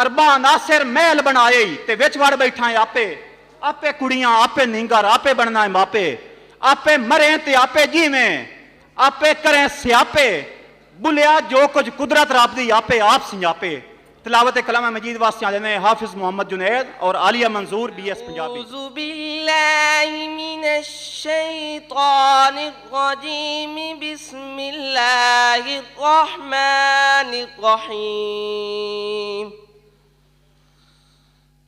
अरबा नासिर महल बनाए ते विच वड़ बैठा है आपे आपे कुड़ियां आपे नींगर आपे बनना है मापे आपे मरे ते आपे जीवें आपे करें स्यापे बुलिया जो कुछ कुदरत रब दी आपे आप सिंजापे। तिलावत कलाम मजीद वास्ते आ जाने हाफिज मोहम्मद जुनैद और आलिया मंजूर BS पंजाबी। औज़ु बिल्लाहि मिनश शैतानिर रजीम बिस्मिल्लाहिर रहमानिर रहीम।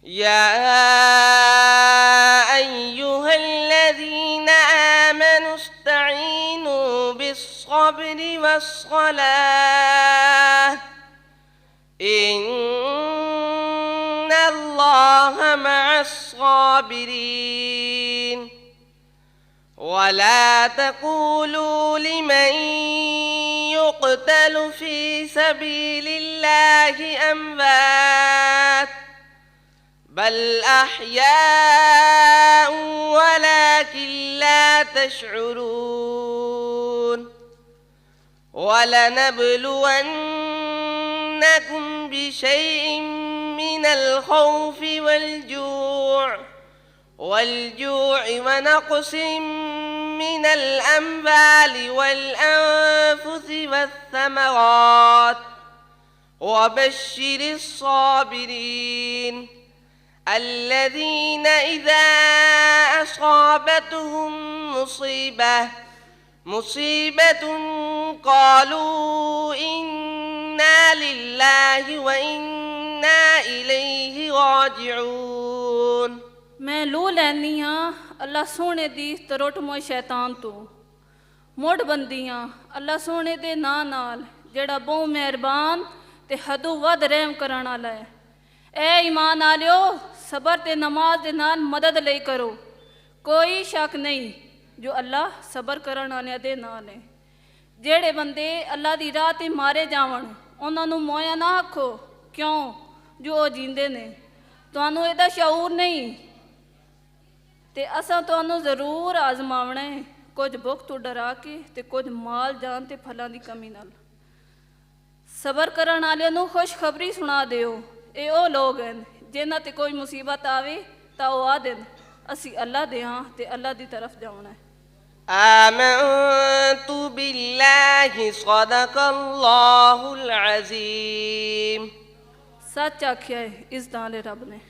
या अय्युहल्लज़ीना आमनु इस्तईनु बिस्सब्रि वस्सलाह इन्नल्लाह मअस्साबिरीन। वला तक़ूलू लिमन युक़तलु फ़ी सबीलिल्लाहि अमवात बल अहयाउ वलाकिन ला तशउरून। वलनब्लुवन्नकुम बिशैइन मिनल खौफि वल्जू'i वनक़्सिम मिनल अम्वालि वल अन्फुसि वस्समरात वबश्शिरिस साबिरीन الذين إذا أصابتهم مصيبة قالوا إنا لله وإنا إليه راجعون। मैं लू लैनी हाँ अल्लाह सोने दी तरोट मोए शैतान तो मुड़ बंदी हाँ अल्लाह सोने दे नाल जेड़ा बहु मेहरबान ते हदों वध रहम करन वाला है। ए ईमान आलियो सबर ते नमाज दे नाल मदद लई करो। कोई शक नहीं जो अल्लाह सबर करन वालियां दे नाल है। जेड़े बंदे अल्लाह दी राह ते मारे जावन उन्हां नूं मोया ना आखो क्यों जो वो जींदे ने। तुहानूं इहदा शऊर नहीं ते असां तुहानूं जरूर आजमावना है कुछ भुख तो डरा के ते कुछ माल जान ते फलां दी कमी नाल। सबर करन वालियां नूं खुशखबरी सुना दिओ। ये वो लोग हैं जिन्हां ते कोई मुसीबत आवे तां वो आखदे असी अल्लाह दे हां ते अल्लाह दी तरफ जाना है। आमन्तु बिल्लाहि सदक़ल्लाहुल अज़ीम। सच आख्या है इस दाले रब ने।